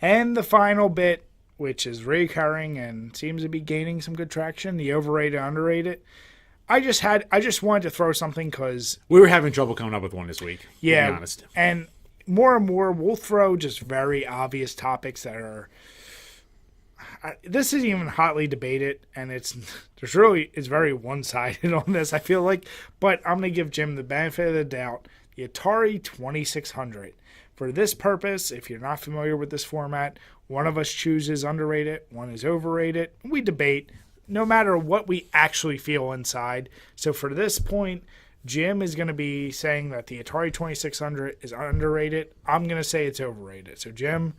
And the final bit, which is recurring and seems to be gaining some good traction, the overrated, underrated. I just wanted to throw something because we were having trouble coming up with one this week. Yeah, to be honest. And more and more, we'll throw just very obvious topics that are. This isn't even hotly debated, and it's very one-sided on this, I feel like. But I'm going to give Jim the benefit of the doubt. The Atari 2600. For this purpose, if you're not familiar with this format, one of us chooses underrated, one is overrated. We debate no matter what we actually feel inside. So for this point, Jim is going to be saying that the Atari 2600 is underrated. I'm going to say it's overrated. So Jim,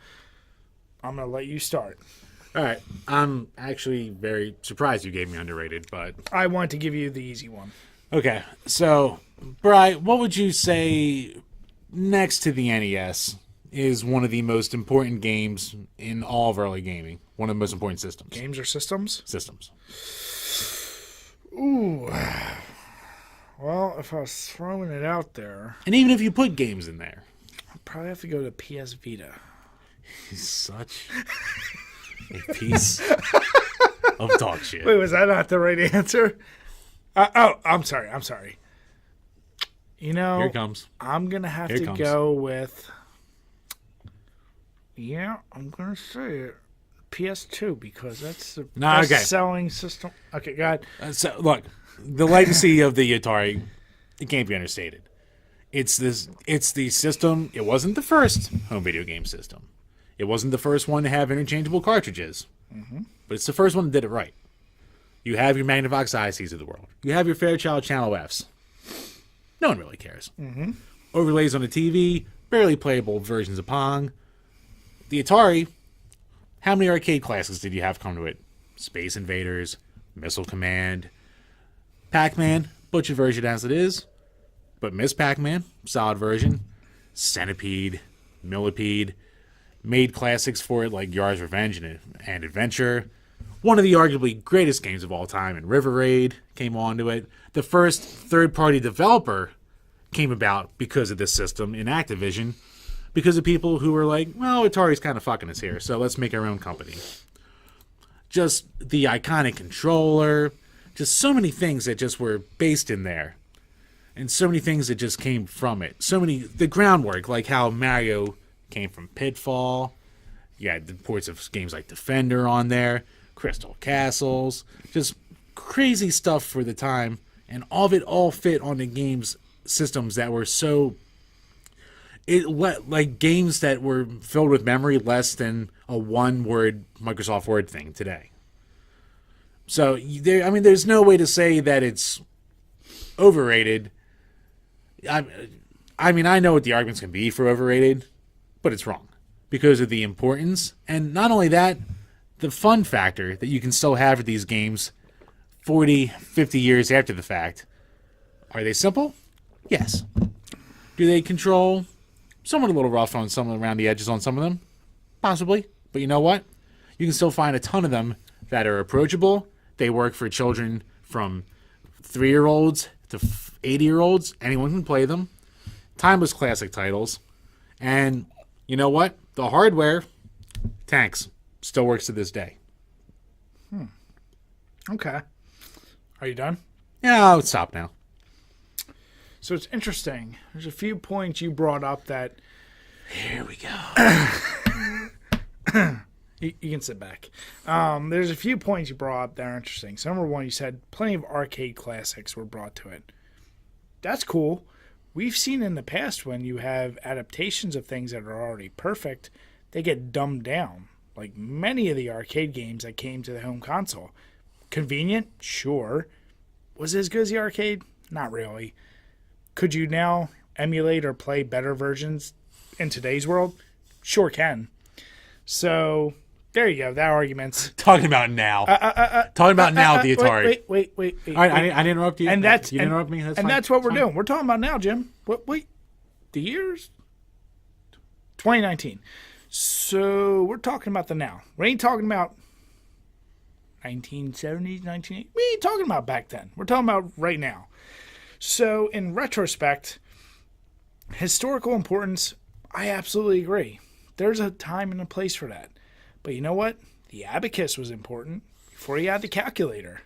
I'm going to let you start. All right. I'm actually very surprised you gave me underrated, but I want to give you the easy one. Okay. So, Bri, what would you say next to the NES is one of the most important games in all of early gaming? One of the most important systems. Games or systems? Systems. Ooh. Well, if I was throwing it out there... And even if you put games in there. I'd probably have to go to PS Vita. He's such a piece of dog shit. Wait, was that not the right answer? I'm sorry. You know... Here it comes. I'm going to have to go with... Yeah, I'm going to say it. PS2, because that's the best-selling system. Okay, go ahead. So, look, the legacy of the Atari, it can't be understated. It's the system. It wasn't the first home video game system. It wasn't the first one to have interchangeable cartridges. Mm-hmm. But it's the first one that did it right. You have your Magnavox ICs of the world. You have your Fairchild Channel Fs. No one really cares. Mm-hmm. Overlays on the TV, barely playable versions of Pong. The Atari, how many arcade classics did you have come to it? Space Invaders, Missile Command, Pac-Man, butcher version as it is, but Miss Pac-Man, solid version, Centipede, Millipede, made classics for it like Yar's Revenge and Adventure. One of the arguably greatest games of all time, and River Raid came onto it. The first third-party developer came about because of this system in Activision, because of people who were like, well, Atari's kind of fucking us here, so let's make our own company. Just the iconic controller, just so many things that just were based in there, and so many things that just came from it. The groundwork, like how Mario came from Pitfall. You had the ports of games like Defender on there, Crystal Castles, just crazy stuff for the time, and all of it all fit on the games systems that were so... like games that were filled with memory less than a one-word Microsoft Word thing today. So, there's no way to say that it's overrated. I know what the arguments can be for overrated, but it's wrong because of the importance. And not only that, the fun factor that you can still have with these games 40, 50 years after the fact. Are they simple? Yes. Do they control... somewhat a little rough on some around the edges on some of them, possibly. But you know what? You can still find a ton of them that are approachable. They work for children from 3-year-olds to 80-year-olds. Anyone can play them. Timeless classic titles. And you know what? The hardware, tanks, still works to this day. Okay. Are you done? Yeah, I'll stop now. So it's interesting. There's a few points you brought up that... Here we go. You can sit back. There's a few points you brought up that are interesting. So number one, you said plenty of arcade classics were brought to it. That's cool. We've seen in the past when you have adaptations of things that are already perfect, they get dumbed down. Like many of the arcade games that came to the home console. Convenient? Sure. Was it as good as the arcade? Not really. Could you now emulate or play better versions in today's world? Sure can. So, there you go. That argument's... Talking about now. Talking about now with the Atari. Wait. All right, I didn't interrupt you. And that's... You interrupt me? That's and fine. that's what we're doing. We're talking about now, Jim. Wait. The years? 2019. So, we're talking about the now. We ain't talking about 1970s, 1980s. We ain't talking about back then. We're talking about right now. So, in retrospect, historical importance, I absolutely agree. There's a time and a place for that. But you know what? The abacus was important before you had the calculator.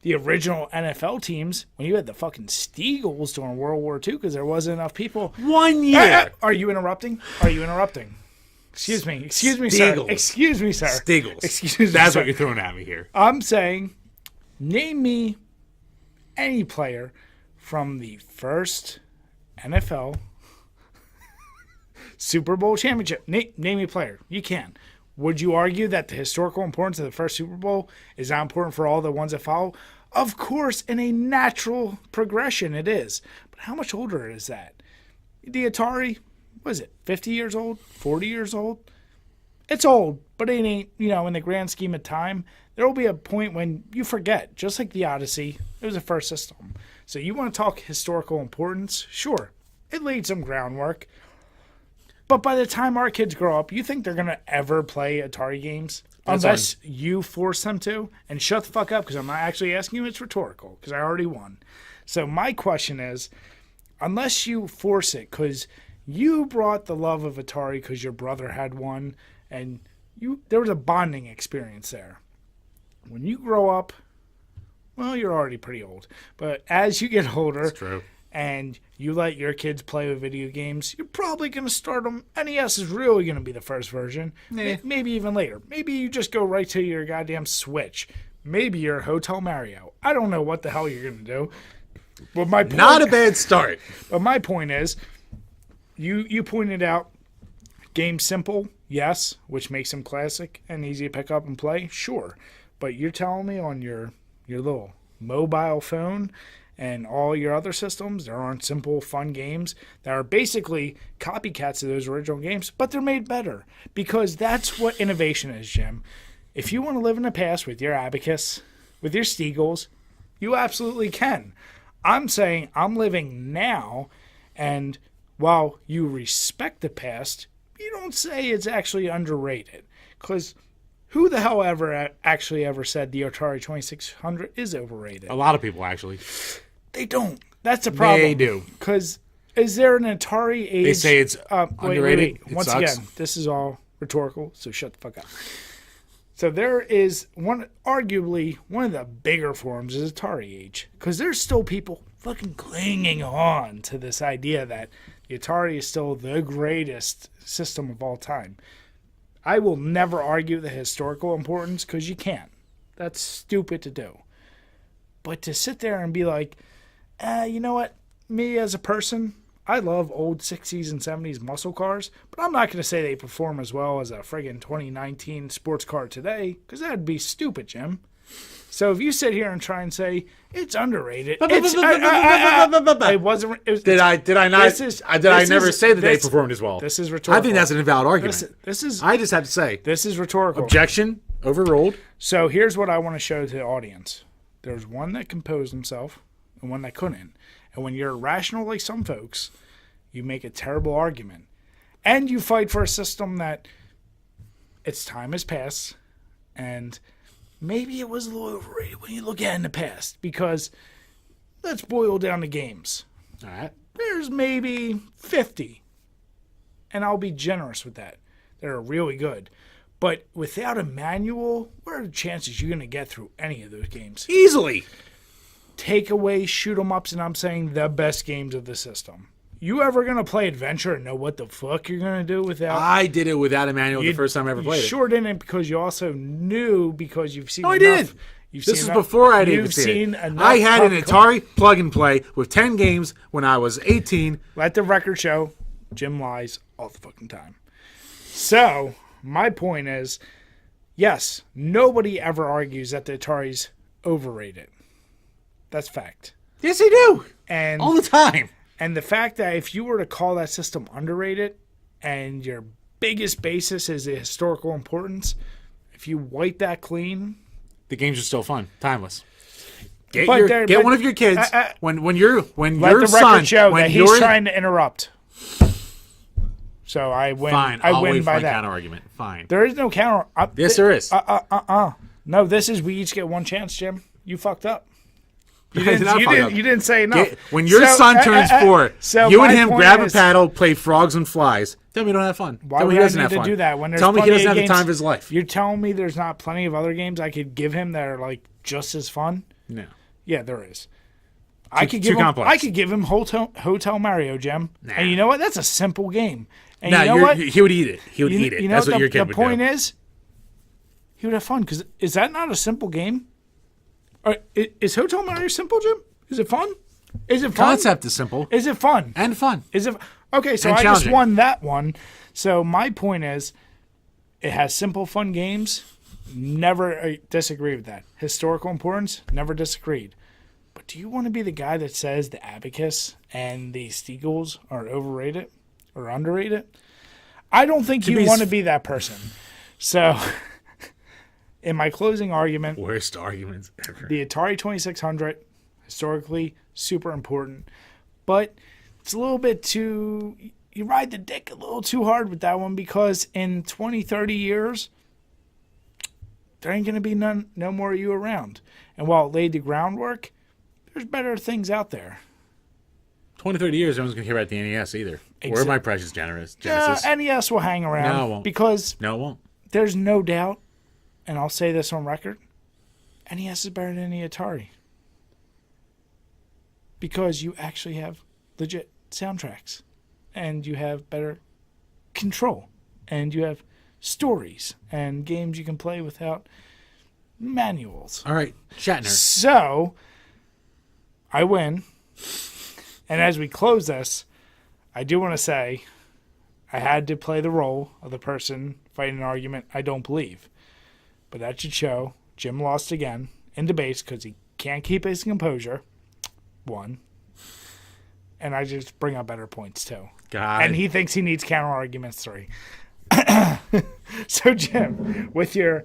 The original NFL teams, when you had the fucking Steagles during World War II because there wasn't enough people. 1 year. Are you interrupting? Excuse me, sir. Steagles. Excuse me, sir. Steagles. Excuse me, That's sir. what you're throwing at me here. I'm saying, name me any player from the first NFL Super Bowl championship. Name me a player. You can. Would you argue that the historical importance of the first Super Bowl is not important for all the ones that follow? Of course, in a natural progression, it is. But how much older is that? The Atari, what is it, 50 years old? 40 years old? It's old, but it ain't, in the grand scheme of time, there will be a point when you forget. Just like the Odyssey, it was the first system. So you want to talk historical importance? Sure. It laid some groundwork. But by the time our kids grow up, you think they're going to ever play Atari games? Unless you force them to? And shut the fuck up, because I'm not actually asking you. It's rhetorical, because I already won. So my question is, unless you force it, because you brought the love of Atari because your brother had one, and there was a bonding experience there. When you grow up, well, you're already pretty old. But as you get older, That's true. And you let your kids play with video games, you're probably going to start them. NES is really going to be the first version. Maybe even later. Maybe you just go right to your goddamn Switch. Maybe your Hotel Mario. I don't know what the hell you're going to do. But my point, Not a bad start. But my point is, you pointed out, game simple, yes, which makes them classic and easy to pick up and play, sure. But you're telling me on your little mobile phone and all your other systems, there aren't simple, fun games that are basically copycats of those original games, but they're made better. Because that's what innovation is, Jim. If you want to live in the past with your abacus, with your Steagles, you absolutely can. I'm saying I'm living now, and while you respect the past, you don't say it's actually underrated. Because who the hell ever said the Atari 2600 is overrated? A lot of people, actually. They don't. That's the problem. They do. Because is there an Atari age? They say it's underrated. Wait. Once again, this is all rhetorical, so shut the fuck up. So there is arguably one of the bigger forms is Atari age. Because there's still people fucking clinging on to this idea that the Atari is still the greatest system of all time. I will never argue the historical importance because you can't. That's stupid to do. But to sit there and be like, you know what? Me as a person, I love old 60s and 70s muscle cars, but I'm not going to say they perform as well as a friggin' 2019 sports car today because that'd be stupid, Jim. So if you sit here and try and say it's underrated, it wasn't. Did I never say that they performed as well? This is rhetorical. I think that's an invalid argument. I just have to say. This is rhetorical. Objection. Overruled. So here's what I want to show to the audience. There's one that composed himself and one that couldn't. And when you're irrational like some folks, you make a terrible argument. And you fight for a system that its time has passed and maybe it was a little overrated when you look at it in the past. Because let's boil down the games. All right. There's maybe 50. And I'll be generous with that. They're really good. But without a manual, what are the chances you're going to get through any of those games? Easily. Take away shoot 'em ups, and I'm saying the best games of the system. You ever going to play Adventure and know what the fuck you're going to do without? I did it without a manual the first time I ever played it. You sure didn't because you also knew because you've seen No, I enough. did. This is before I didn't see it. I had an Atari plug and play with 10 games when I was 18. Let the record show Jim lies all the fucking time. So, my point is, yes, nobody ever argues that the Atari's overrated. That's fact. Yes, they do. And all the time. And the fact that if you were to call that system underrated and your biggest basis is the historical importance, if you wipe that clean, the games are still fun, timeless. Get one of your kids when your son he's trying to interrupt. So I win. Fine, I I'll win wait by for a that counter argument. Fine. There is no counter. Yes, there is. No, this is we each get one chance, Jim. You fucked up. You didn't say enough. When your son turns 4, you and him grab a paddle, play Frogs and Flies. Tell me he don't have fun. Why Tell me would he I doesn't need have to fun. do that when there's Tell me he plenty doesn't of have the games- time of his life. You're telling me there's not plenty of other games I could give him that are like just as fun? No. Yeah, there is. I could give him Hotel Mario, Jim. Nah. And you know what? That's a simple game. And Nah, you know what? he would eat it. He would eat it. You know That's what the, your kid the would point do. is, he would have fun. Because is that not a simple game? Or, is Hotel Mario simple, Jim? Is it fun? Is it fun? Concept is simple. Is it fun? And fun. Is it okay? So And I just challenging. won that one. So my point is, it has simple, fun games. Never disagree with that. Historical importance. Never disagreed. But do you want to be the guy that says the Abacus and the Steagles are overrated or underrated? I don't think you want to be that person. So, in my closing argument, Worst arguments ever. the Atari 2600, historically super important, but it's a little bit too, you ride the dick a little too hard with that one because in 20, 30 years, there ain't going to be no more of you around. And while it laid the groundwork, there's better things out there. 20, 30 years, no one's going to hear about the NES either. Or my precious Genesis. NES will hang around No, it won't. because No, it won't. there's no doubt, and I'll say this on record, NES is better than the Atari. Because you actually have legit soundtracks, and you have better control, and you have stories and games you can play without manuals. All right, Shatner. So, I win. And as we close this, I do want to say I had to play the role of the person fighting an argument I don't believe. But that should show Jim lost again in debates because he can't keep his composure. One. And I just bring up better points too. God. And he thinks he needs counter arguments 3. So, Jim, with your